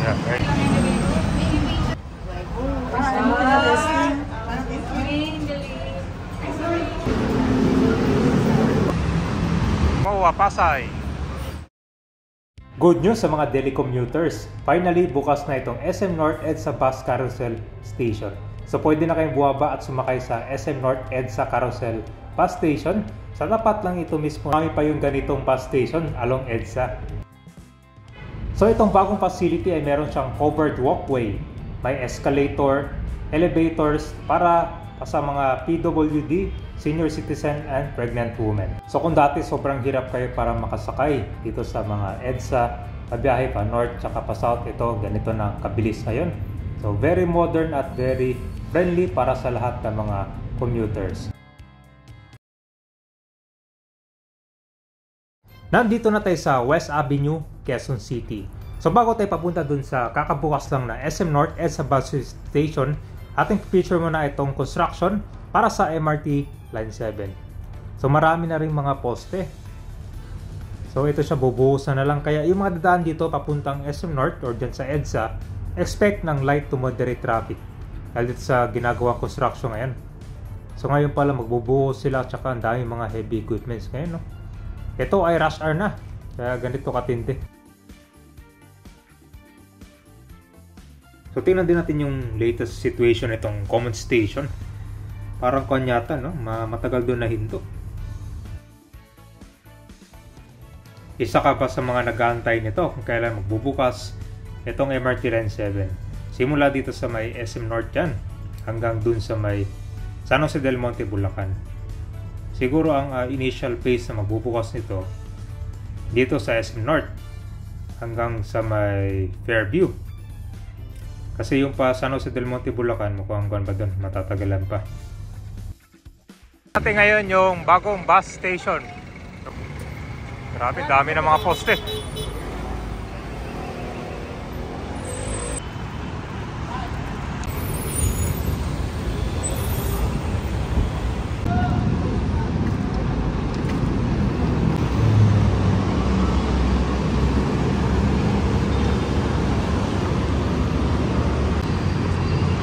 MOA Pasay. Good news sa mga daily commuters. Finally, bukas na itong SM North EDSA Bus Carousel Station. So pwede na kayong buwaba at sumakay sa SM North EDSA Carousel Bus Station. Sa tapat lang ito mismo, marami pa yung ganitong bus station along EDSA. So itong bagong facility ay meron siyang covered walkway. May escalator, elevators para sa mga PWD, senior citizen and pregnant women. So kung dati sobrang hirap kayo para makasakay dito sa mga EDSA, pabiyahe pa north tsaka pa south, ito ganito na kabilis ngayon. So very modern at very friendly para sa lahat ng mga commuters. Nandito na tayo sa West Avenue, Quezon City. So bago tayo papunta dun sa kakabukas lang na SM North EDSA Bus Station, ating picture muna itong construction para sa MRT Line 7. So marami na rin mga poste. So ito siya, bubuhusan na lang. Kaya yung mga dadaan dito papuntang SM North or dyan sa EDSA, expect ng light to moderate traffic dahil dito sa ginagawang construction ngayon. So ngayon pala magbubuhos sila at saka ang daming mga heavy equipments ngayon, no? Ito ay rush hour na, kaya ganito katindi. So tingnan din natin yung latest situation itong common station. Parang kanyata, no? Matagal doon na hinto. Isa ka pa sa mga nag-aantay nito kung kailan magbubukas itong MRT Line 7. Simula dito sa may SM North yan hanggang dun sa may San Jose del Monte, Bulacan. Siguro ang initial phase na magbubukas nito dito sa SM North hanggang sa may Fairview. Kasi yung pa San Jose del Monte, Bulacan, mukhang ba doon, matatagalan pa. Natin ngayon yung bagong bus station. Grabe, dami ng mga poste.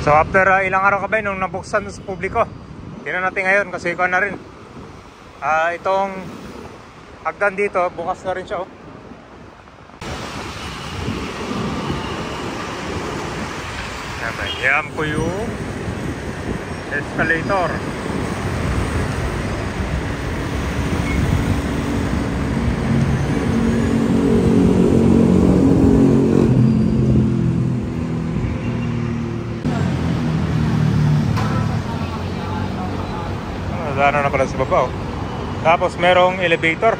So after ilang araw ka ba nung nabuksan sa publiko? Tingnan natin ngayon kasi ikaw na rin. Itong hagdan dito, bukas na rin siya, oh. Yan po yung escalator. Nadaanan na pala sa baba, oh. Tapos merong elevator.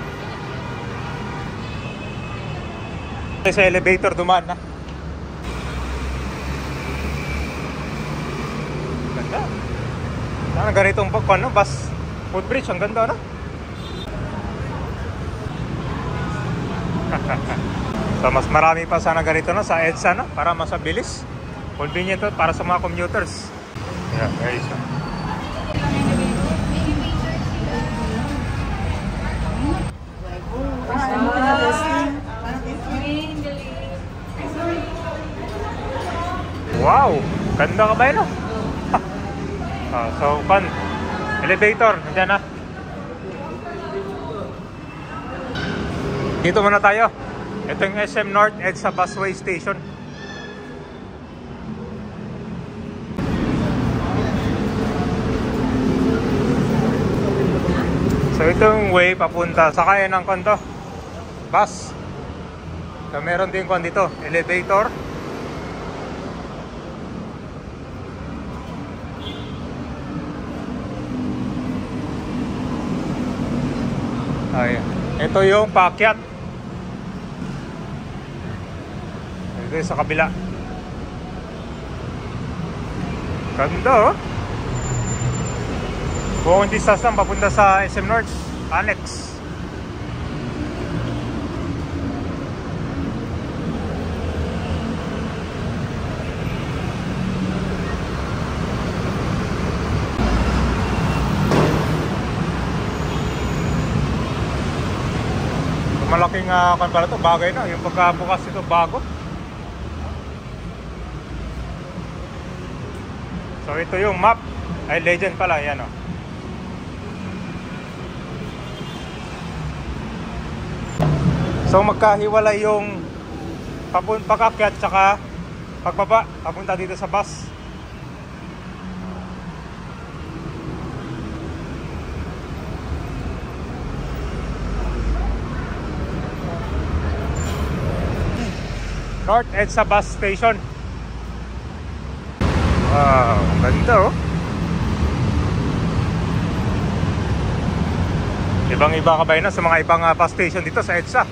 Sa elevator dumaan na. Ganda. Saan ganitong bus footbridge, ang ganda, no? So mas marami pa sana ganito, no, sa EDSA, no? Para mas mabilis. Convenient to para sa mga commuters. Yeah, guys. Wow! Ganda ka ba yun, no? So, fun. Elevator, nandiyan na. Dito muna tayo. Ito yung SM North EDSA Busway Station. So, ito yung way papunta. Sakayan ng kondo. Bus. So, meron din kon dito. Elevator. Ay, ito yung paakyat. Ito yung sa kabila. Ganda, oh. Buong distance lang papunta sa SM North Annex. Malaking pala ito, bagay na yung pagkabukas ito, bago. So ito yung map. Ay, Legend pala. Yan o. So magkahiwalay yung pag-akyat tsaka pagbaba papunta dito sa bus. North EDSA bus station. Wow, ganda oh. Ibang-iba ka ba yun sa mga ibang bus station dito sa EDSA?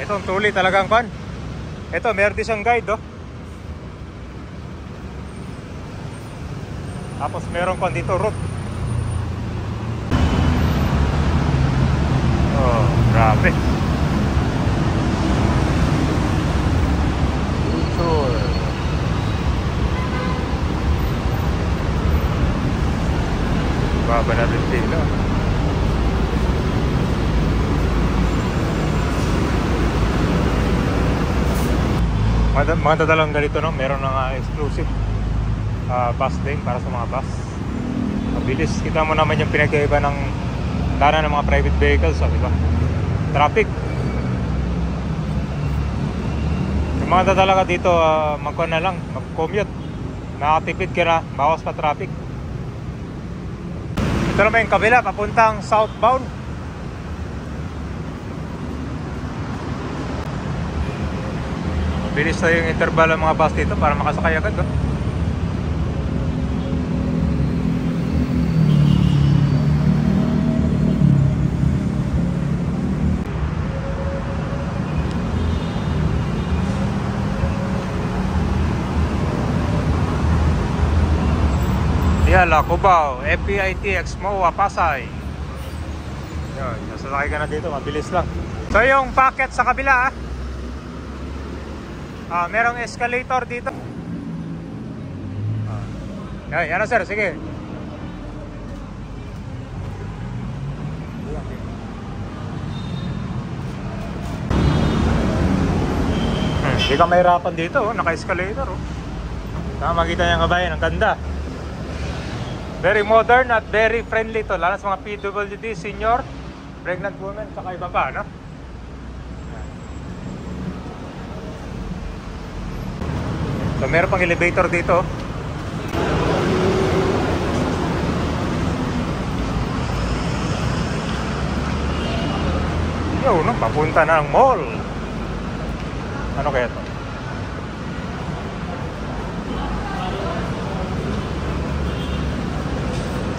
Ito ang tuloy talagang pan. Ito, meron din siyang guide oh. Tapos meron pa dito route. Oh, grabe. Sure. Baba na rin sila. Mga dadalang ganito, no? Meron ng exclusive bus lane para sa mga bus. Mabilis. Kita mo naman yung pinagkaiba ng daanan ng mga private vehicles, so, diba? Traffic. Yung mga dadala ka dito, magkuhan na lang, mag-commute. Nakatipid ka na, bawas pa traffic. Ito naman yung kabila, papuntang southbound. Bilis na yung interval ng mga bus dito para makasakay agad. Oh. Yala, Cubao, FPIT, Exmoa, Pasay. Yun, nasasakay ka na dito, mabilis lang. So yung packet sa kabila merong escalator dito. Yan na sir, sige. Hindi ka mahirapan dito, naka-escalator. Makita niya kabayan, ang ganda. Very modern at very friendly to, lalo sa mga PWD, senior, pregnant women, saka iba pa, no? So meron pang elevator dito. Yo, no, papunta na ng mall. Ano kaya to?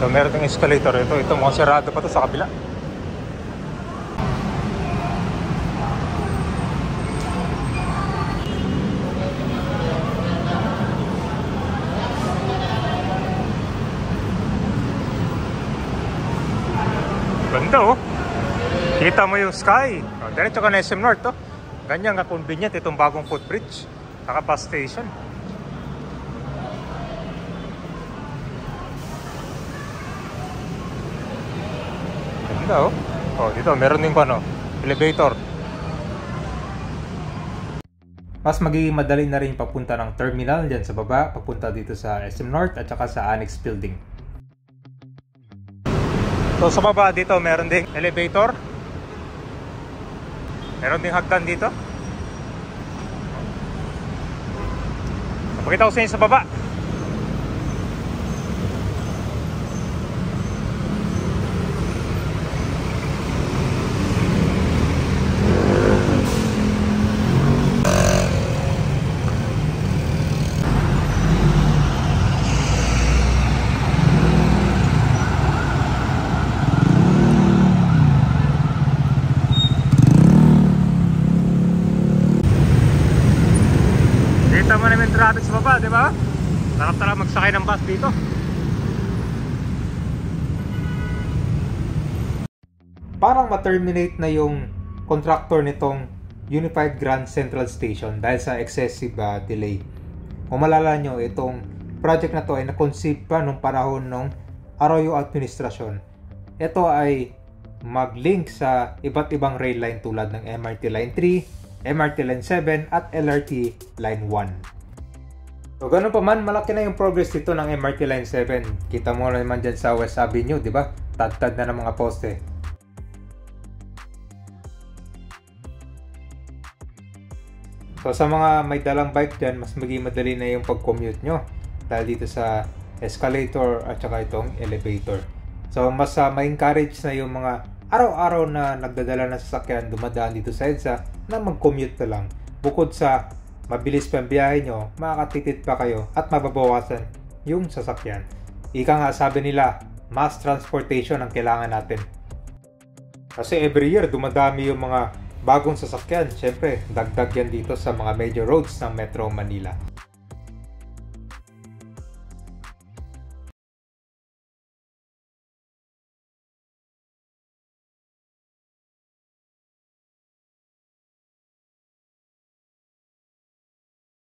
So meron tong escalator ito. Ito mga sarado pa to sa kabila. Ganda oh. Kita mo yung sky. Diretso ka na SM North oh. Ganyan ka convenient itong bagong footbridge. Saka bus station. Ganda oh. Oh, dito meron din pa no, elevator. Mas magiging madali na rin papunta ng terminal dyan sa baba, papunta dito sa SM North at saka sa Annex Building. So sa baba dito meron ding elevator. Meron ding hagdan dito. Pakita ko sa inyo sa baba. Kita mo naman traffic sa baba, di ba? Sarap talaga magsakay ng bus dito. Parang ma-terminate na yung contractor nitong Unified Grand Central Station dahil sa excessive delay. Kung malala nyo, itong project na to ay na-conceive pa nung panahon ng Arroyo Administrasyon. Ito ay mag-link sa iba't ibang rail line tulad ng MRT Line 3, MRT Line 7 at LRT Line 1. So ganun pa man, malaki na yung progress dito ng MRT Line 7. Kita mo naman dyan sa West Avenue, di ba? Tad-tad na ng mga poste. So sa mga may dalang bike dyan, mas maging madali na yung pag-commute nyo dahil dito sa escalator at saka itong elevator. So mas ma-encourage na yung mga araw-araw na nagdadala ng sasakyan dumadaan dito sa EDSA na mag-commute na lang. Bukod sa mabilis pa ang biyahe nyo, makakatipid pa kayo at mababawasan yung sasakyan. Ika nga sabi nila, mass transportation ang kailangan natin. Kasi every year dumadami yung mga bagong sasakyan. Siyempre, dagdag yan dito sa mga major roads ng Metro Manila.